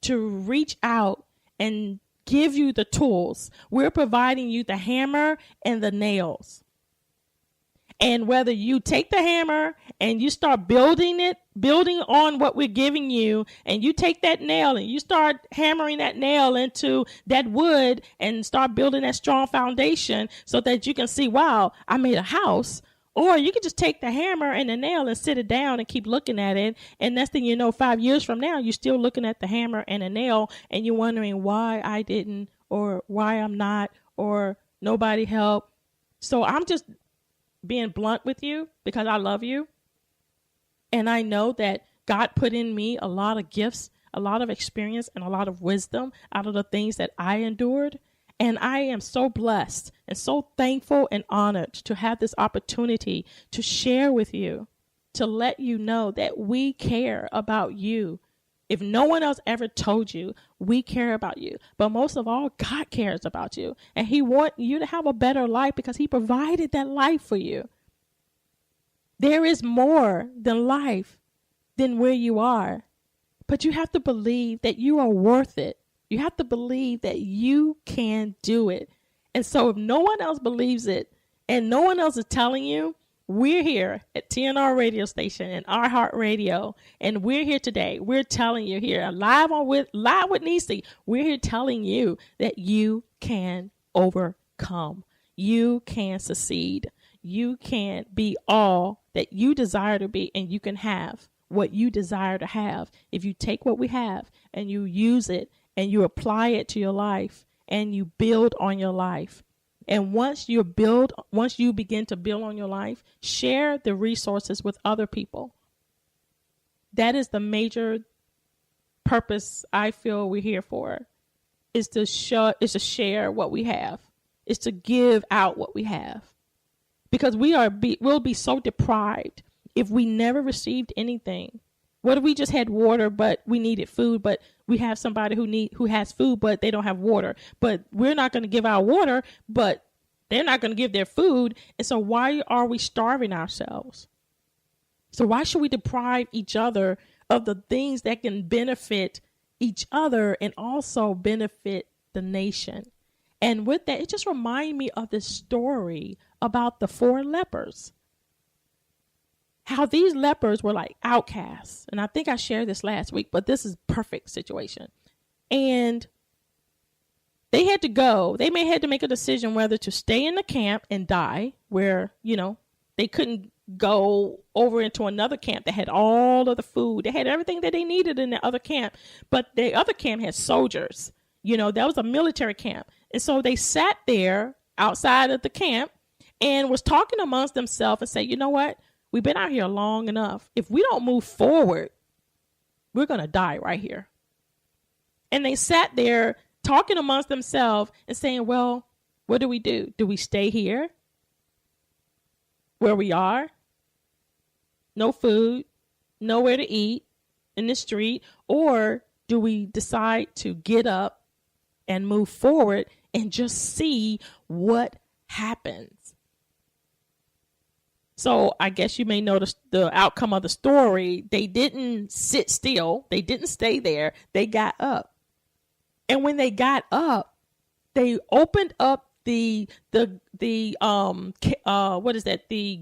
to reach out and give you the tools. We're providing you the hammer and the nails. And whether you take the hammer and you start building on what we're giving you, and you take that nail and you start hammering that nail into that wood and start building that strong foundation so that you can see, wow, I made a house. Or you can just take the hammer and the nail and sit it down and keep looking at it. And next thing you know, 5 years from now, you're still looking at the hammer and the nail and you're wondering why I didn't, or why I'm not, or nobody helped. So I'm just being blunt with you because I love you. And I know that God put in me a lot of gifts, a lot of experience, and a lot of wisdom out of the things that I endured. And I am so blessed and so thankful and honored to have this opportunity to share with you, to let you know that we care about you. If no one else ever told you, we care about you. But most of all, God cares about you. And he wants you to have a better life because he provided that life for you. There is more than life than where you are. But you have to believe that you are worth it. You have to believe that you can do it. And so if no one else believes it and no one else is telling you, we're here at TNR radio station and Our Heart Radio, and we're here today. We're telling you here, live with Necee. We're here telling you that you can overcome. You can succeed. You can be all that you desire to be, and you can have what you desire to have if you take what we have and you use it and you apply it to your life and you build on your life. And once you begin to build on your life, share the resources with other people. That is the major purpose I feel we're here for, is to share what we have, is to give out what we have. Because we'll be so deprived if we never received anything. What if we just had water, but we needed food, but we have somebody who has food, but they don't have water? But we're not going to give our water, but they're not going to give their food. And so why are we starving ourselves? So why should we deprive each other of the things that can benefit each other and also benefit the nation? And with that, it just reminded me of this story about the 4 lepers. How these lepers were like outcasts. And I think I shared this last week, but this is perfect situation. And they had to go. They had to make a decision whether to stay in the camp and die, where, they couldn't go over into another camp that had all of the food. They had everything that they needed in the other camp. But the other camp had soldiers. That was a military camp. And so they sat there outside of the camp and was talking amongst themselves and say, you know what? We've been out here long enough. If we don't move forward, we're going to die right here. And they sat there talking amongst themselves and saying, well, what do we do? Do we stay here where we are? No food, nowhere to eat, in the street. Or do we decide to get up and move forward and just see what happens? So I guess you may notice the outcome of the story. They didn't sit still. They didn't stay there. They got up. And when they got up, they opened up the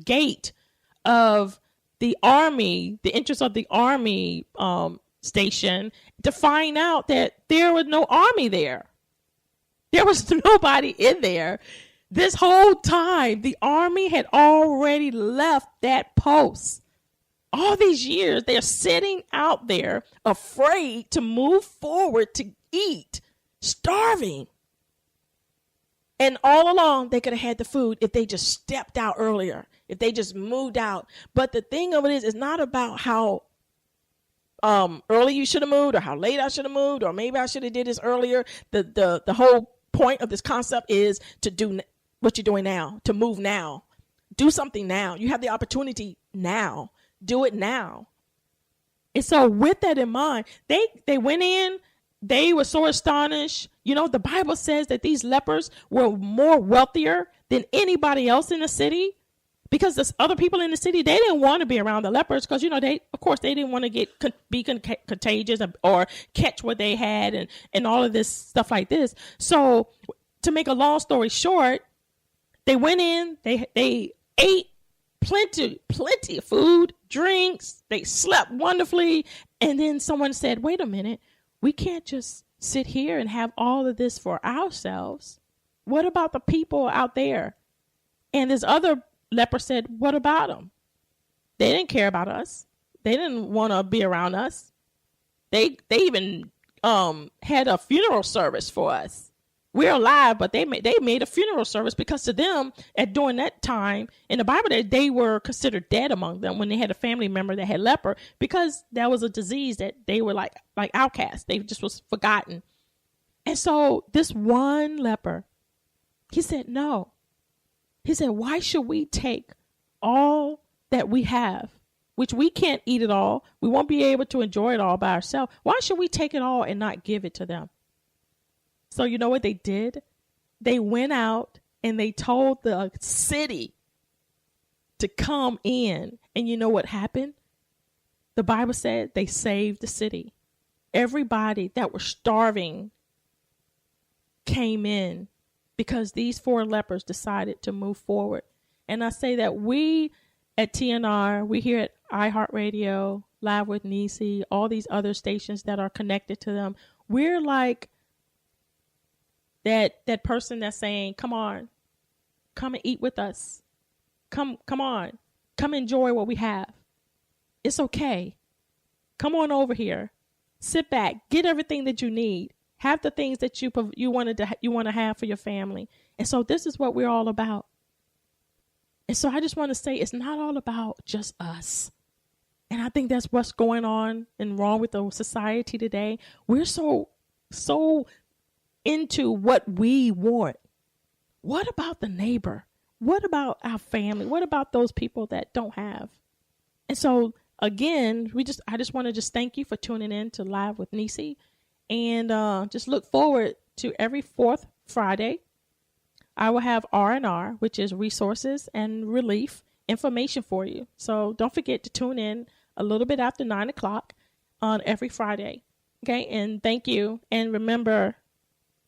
gate of the army, the entrance of the army station, to find out that there was no army there. There was nobody in there. This whole time, the army had already left that post. All these years, they're sitting out there afraid to move forward to eat, starving. And all along, they could have had the food if they just stepped out earlier, if they just moved out. But the thing of it is, it's not about how early you should have moved or how late I should have moved, or maybe I should have did this earlier. The whole point of this concept is to do what you're doing now, to move now. Do something now. You have the opportunity now. Do it now. And so with that in mind, they went in. They were so astonished. The Bible says that these lepers were more wealthier than anybody else in the city. because the other people in the city, they didn't want to be around the lepers because, they didn't want to be contagious or catch what they had and all of this stuff like this. So to make a long story short, they went in, they ate plenty of food, drinks, they slept wonderfully. And then someone said, wait a minute, we can't just sit here and have all of this for ourselves. What about the people out there? And this other leper said, what about them? They didn't care about us. They didn't want to be around us. They even had a funeral service for us. We're alive, but they made a funeral service because to them, during that time in the Bible, they were considered dead among them when they had a family member that had leper, because that was a disease that they were like outcasts. They just was forgotten. And so this one leper, he said, no. He said, why should we take all that we have, which we can't eat it all? We won't be able to enjoy it all by ourselves. Why should we take it all and not give it to them? So you know what they did? They went out and they told the city to come in. And you know what happened? The Bible said they saved the city. Everybody that was starving came in because these 4 lepers decided to move forward. And I say that we at TNR, we here at iHeartRadio, Live with Necee, all these other stations that are connected to them, we're like that person that's saying, come on, come and eat with us. Come on, come enjoy what we have. It's okay. Come on over here. Sit back, get everything that you need. Have the things that you want to have for your family. And so this is what we're all about. And so I just want to say it's not all about just us. And I think that's what's going on and wrong with the society today. We're so into what we want. What about the neighbor? What about our family? What about those people that don't have? And so again, I just want to thank you for tuning in to Live with Necee, and just look forward to every 4th Friday. I will have R&R, which is resources and relief information for you. So don't forget to tune in a little bit after 9:00 on every Friday. Okay. And thank you. And remember,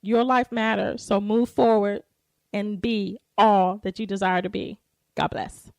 your life matters. So move forward and be all that you desire to be. God bless.